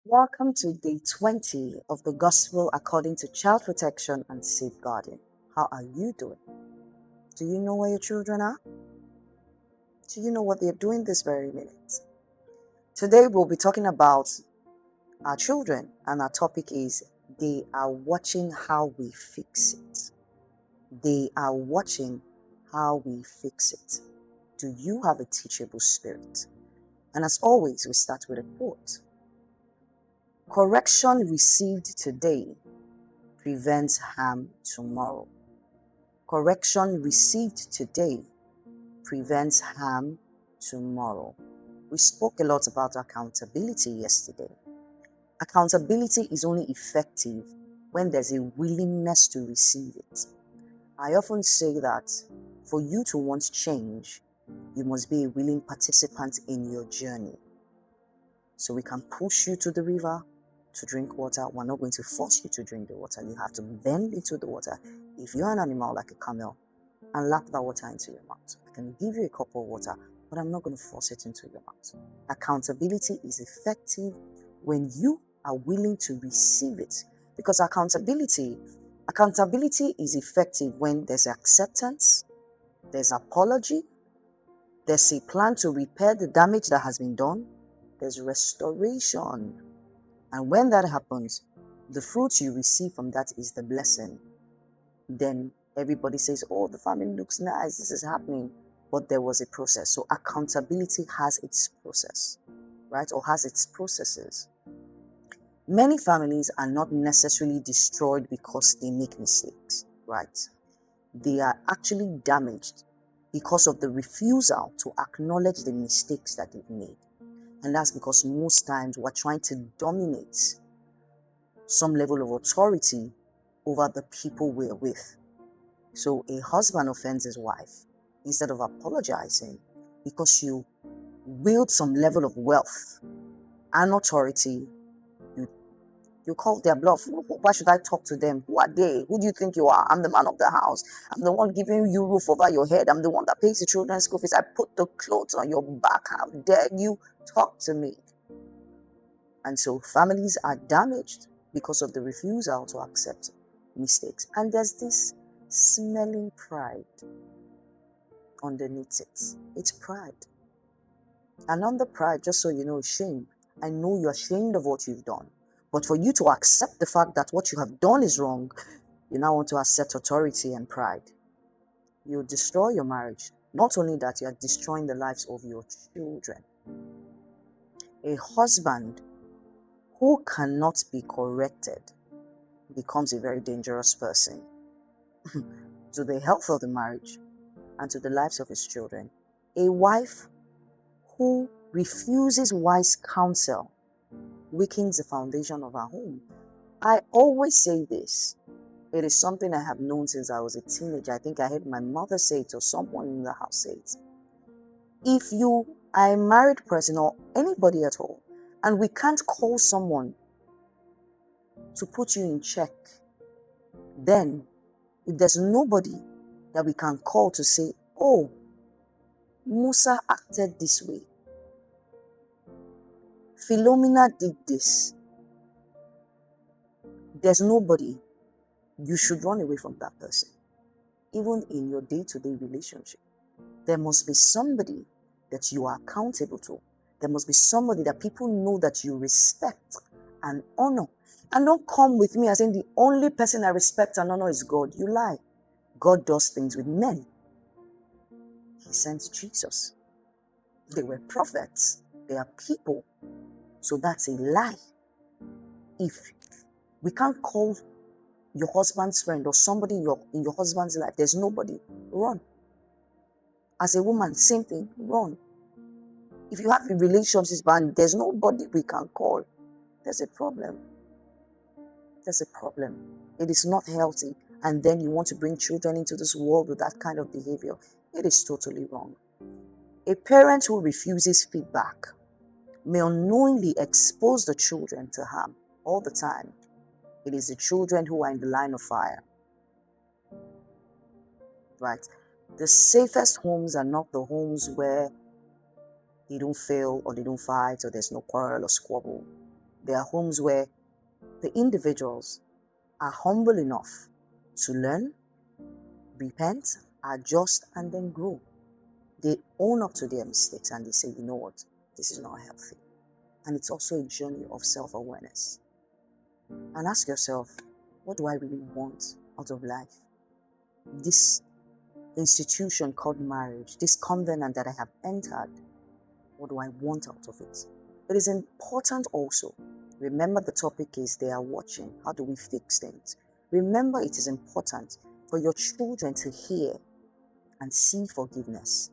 Welcome to day 20 of the Gospel according to Child Protection and Safeguarding. How are you doing? Do you know where your children are? Do you know what they're doing this very minute? Today we'll be talking about our children, and our topic is they are watching how we fix it. They are watching how we fix it. Do you have a teachable spirit? And as always, we start with a quote. Correction received today prevents harm tomorrow. Correction received today prevents harm tomorrow. We spoke a lot about accountability yesterday. Accountability is only effective when there's a willingness to receive it. I often say that for you to want change, you must be a willing participant in your journey. So we can push you to the river to drink water. We're not going to force you to drink the water. You have to bend into the water. If you're an animal like a camel, and lap that water into your mouth. I can give you a cup of water, but I'm not going to force it into your mouth. Accountability is effective when you are willing to receive it, because accountability is effective when there's acceptance, there's apology, there's a plan to repair the damage that has been done, there's restoration. And when that happens, the fruit you receive from that is the blessing. Then everybody says, oh, the family looks nice, this is happening. But there was a process. So accountability has its process, right? Or has its processes. Many families are not necessarily destroyed because they make mistakes, right? They are actually damaged because of the refusal to acknowledge the mistakes that they've made. And that's because most times we're trying to dominate some level of authority over the people we're with. So a husband offends his wife. Instead of apologizing because you wield some level of wealth and authority, you call their bluff. Why should I talk to them? Who are they? Who do you think you are? I'm the man of the house. I'm the one giving you roof over your head. I'm the one that pays the children's school fees. I put the clothes on your back. How dare you talk to me? And so families are damaged because of the refusal to accept mistakes. And there's this smelling pride underneath it. It's pride. And under pride, just so you know, is shame. I know you're ashamed of what you've done. But for you to accept the fact that what you have done is wrong, you now want to accept authority and pride. You destroy your marriage. Not only that, you are destroying the lives of your children. A husband who cannot be corrected becomes a very dangerous person to the health of the marriage and to the lives of his children. A wife who refuses wise counsel weakens the foundation of our home. I always say this. It is something I have known since I was a teenager. I think I heard my mother say it or someone in the house say it. If you are a married person or anybody at all, and we can't call someone to put you in check, then if there's nobody that we can call to say, oh, Musa acted this way, Philomena did this, there's nobody, you should run away from that person. Even in your day-to-day relationship, there must be somebody that you are accountable to. There must be somebody that people know that you respect and honor. And don't come with me as saying the only person I respect and honor is God. You lie. God does things with men. He sent Jesus. They were prophets. They are people. So that's a lie. If we can't call your husband's friend or somebody in your husband's life, there's nobody, run. As a woman, same thing, run. If you have a relationship and there's nobody we can call, there's a problem. There's a problem. It is not healthy. And then you want to bring children into this world with that kind of behavior. It is totally wrong. A parent who refuses feedback may unknowingly expose the children to harm all the time. It is the children who are in the line of fire. Right? The safest homes are not the homes where they don't fail or they don't fight or there's no quarrel or squabble. There are homes where the individuals are humble enough to learn, repent, adjust, and then grow. They own up to their mistakes and they say, you know what, this is not healthy. And it's also a journey of self-awareness. And ask yourself, what do I really want out of life? This institution called marriage, this covenant that I have entered, what do I want out of it? It is important also. Remember, the topic is they are watching. How do we fix things? Remember, it is important for your children to hear and see forgiveness.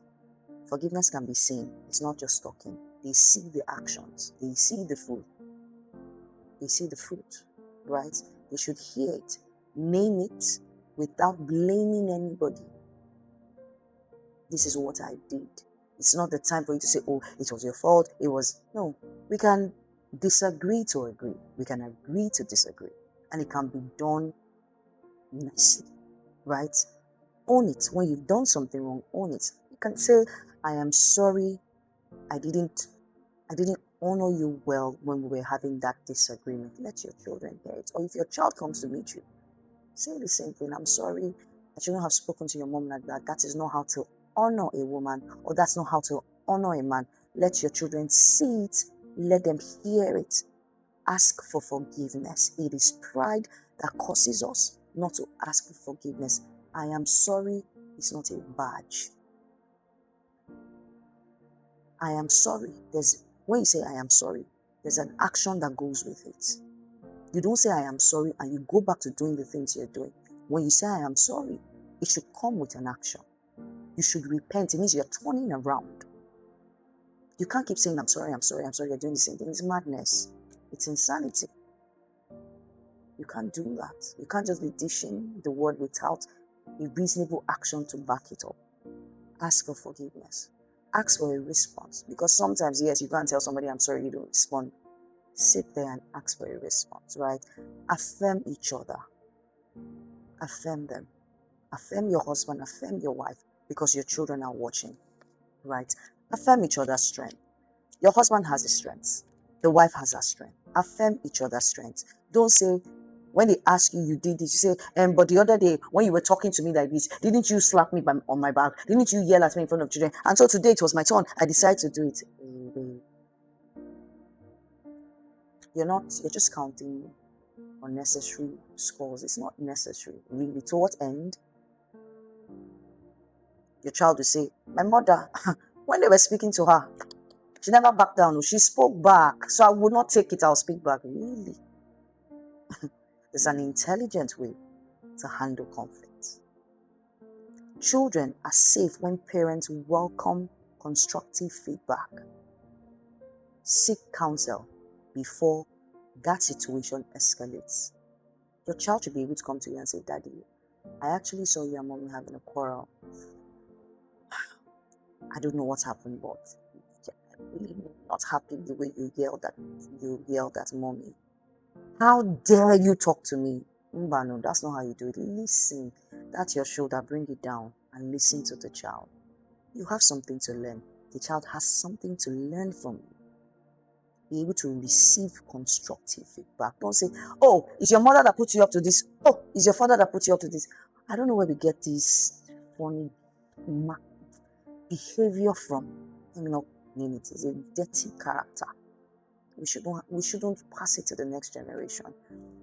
Forgiveness can be seen. It's not just talking. They see the actions. They see the fruit. They see the fruit, right? They should hear it, name it without blaming anybody. This is what I did. It's not the time for you to say, oh, it was your fault. It was, no. We can disagree to agree. We can agree to disagree. And it can be done nicely, right? Own it. When you've done something wrong, own it. You can say, I am sorry. I didn't honor you well when we were having that disagreement. Let your children hear it. Or if your child comes to meet you, say the same thing. I'm sorry. I shouldn't have spoken to your mom like that. That is not how to honor a woman, or that's not how to honor a man. Let your children see it. Let them hear it. Ask for forgiveness. It is pride that causes us not to ask for forgiveness. I am sorry is not a badge. I am sorry. When you say I am sorry, there's an action that goes with it. You don't say I am sorry and you go back to doing the things you're doing. When you say I am sorry, it should come with an action. You should repent. It means you're turning around. You can't keep saying I'm sorry, I'm sorry, I'm sorry. You're doing the same thing. It's madness. It's insanity. You can't do that. You can't just be dishing the word without a reasonable action to back it up. Ask for forgiveness. Ask for a response. Because sometimes, yes, you can't tell somebody I'm sorry, you don't respond. Sit there and ask for a response, right? Affirm each other. Affirm them. Affirm your husband, affirm your wife, because your children are watching, right? Affirm each other's strength. Your husband has his strengths. The wife has her strength. Affirm each other's strengths. Don't say, when they ask you, you did this, you say, but the other day, when you were talking to me like this, didn't you slap me on my back? Didn't you yell at me in front of children? And so today it was my turn. I decided to do it. You're just counting unnecessary scores. It's not necessary, really. To what end? Your child will say, my mother, when they were speaking to her, she never backed down. She spoke back. So I would not take it. I'll speak back. Really? There's an intelligent way to handle conflict. Children are safe when parents welcome constructive feedback. Seek counsel before that situation escalates. Your child should be able to come to you and say, Daddy, I actually saw you and Mommy having a quarrel. I don't know what happened, but I'm really not happy the way you yelled at Mommy. How dare you talk to me? No, that's not how you do it. Listen. That's your shoulder. Bring it down and listen to the child. You have something to learn. The child has something to learn from you. Be able to receive constructive feedback. Don't say, oh, it's your mother that put you up to this. Oh, it's your father that put you up to this. I don't know where we get this funny behavior from. Let me not name it. It's a dirty character. We shouldn't pass it to the next generation.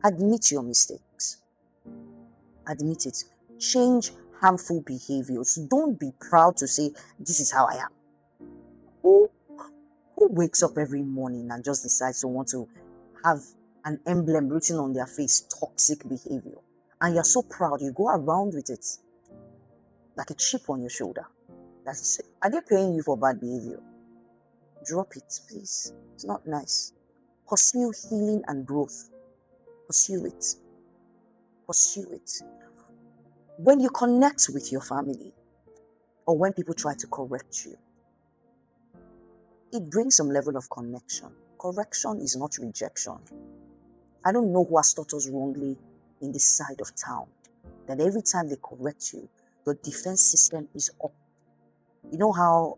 Admit your mistakes. Admit it. Change harmful behaviors. Don't be proud to say, this is how I am. Who wakes up every morning and just decides to want to have an emblem written on their face, toxic behavior? And you're so proud, you go around with it like a chip on your shoulder. That's it. Are they paying you for bad behavior? Drop it, please. It's not nice. Pursue healing and growth. Pursue it. Pursue it. When you connect with your family, or when people try to correct you, it brings some level of connection. Correction is not rejection. I don't know who has taught us wrongly in this side of town, that every time they correct you, the defense system is up. You know how,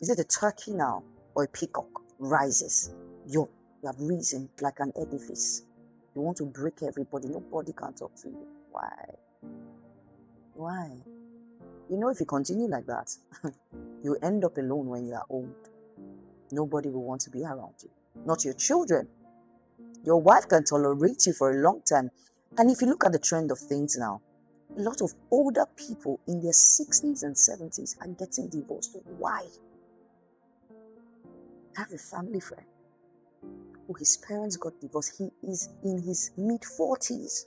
is it a turkey now or a peacock rises? Your You have reasoned like an edifice. You want to break everybody. Nobody can talk to you. Why? Why? You know, if you continue like that, you end up alone when you are old. Nobody will want to be around you. Not your children. Your wife can tolerate you for a long time. And if you look at the trend of things now, a lot of older people in their 60s and 70s are getting divorced. Why? I have a family friend who his parents got divorced. He is in his mid-40s.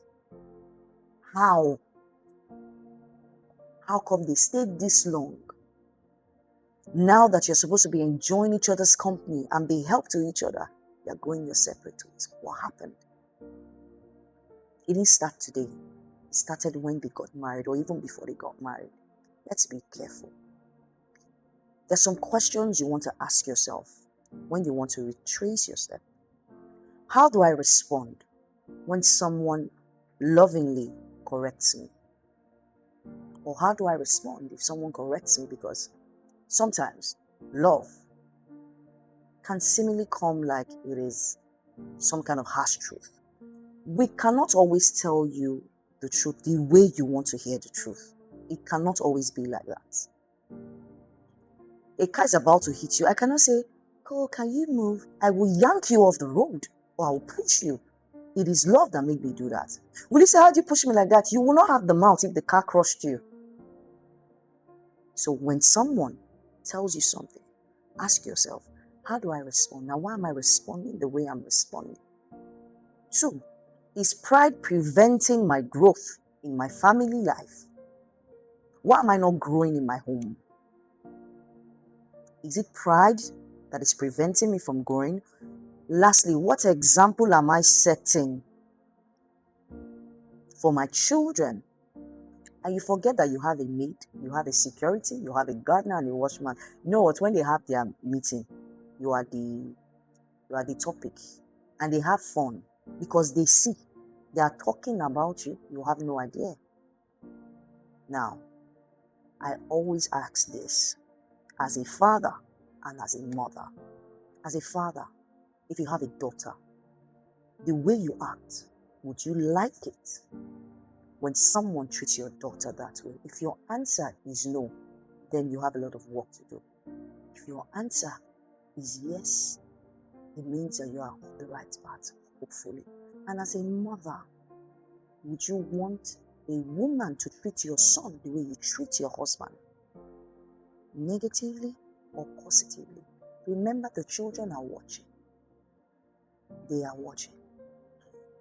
How? How come they stayed this long? Now that you're supposed to be enjoying each other's company and be help to each other, you're going your separate ways. What happened? It didn't start today. It started when they got married or even before they got married. Let's be careful. There's some questions you want to ask yourself when you want to retrace your step. How do I respond when someone lovingly corrects me? Or how do I respond if someone corrects me? Because sometimes love can seemingly come like it is some kind of harsh truth. We cannot always tell you the truth the way you want to hear the truth. It cannot always be like that. A car is about to hit you. I cannot say, "Oh, can you move?" I will yank you off the road or I will push you. It is love that made me do that. Will you say, "How do you push me like that?" You will not have the mouth if the car crushed you. So when someone tells you something, ask yourself, how do I respond? Now, why am I responding the way I'm responding? 2, is pride preventing my growth in my family life? Why am I not growing in my home? Is it pride that is preventing me from growing? Lastly, what example am I setting for my children? And you forget that you have a maid, you have a security, you have a gardener and a watchman. You know what? When they have their meeting, you are the topic. And they have fun because they see they are talking about you. You have no idea. Now, I always ask this as a father and as a mother. As a father, if you have a daughter, the way you act, would you like it when someone treats your daughter that way? If your answer is no, then you have a lot of work to do. If your answer is yes, it means that you are on the right path, hopefully. And as a mother, would you want a woman to treat your son the way you treat your husband? Negatively or positively? Remember, the children are watching. They are watching.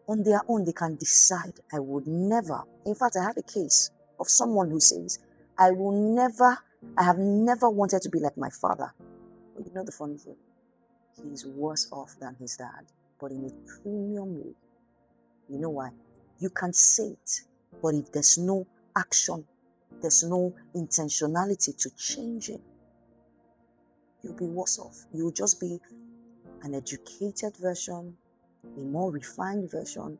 On their own, they can decide, I would never. In fact, I had a case of someone who says, I have never wanted to be like my father. But you know the funny thing? He's worse off than his dad, but in a premium way. You know why? You can say it, but if there's no action, there's no intentionality to change it, you'll be worse off. You'll just be an educated version, a more refined version,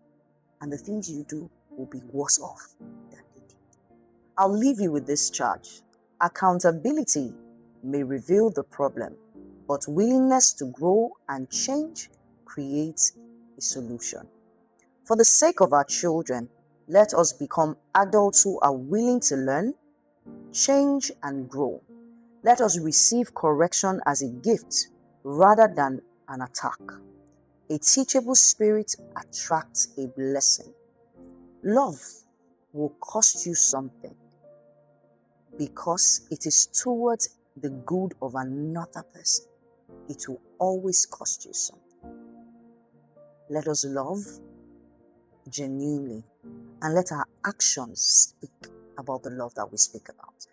and the things you do will be worse off than they did. I'll leave you with this charge. Accountability may reveal the problem, but willingness to grow and change creates a solution. For the sake of our children, let us become adults who are willing to learn, change, and grow. Let us receive correction as a gift rather than an attack. A teachable spirit attracts a blessing. Love will cost you something because it is towards the good of another person. It will always cost you something. Let us love genuinely and let our actions speak about the love that we speak about.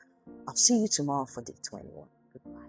I'll see you tomorrow for day 21. Goodbye.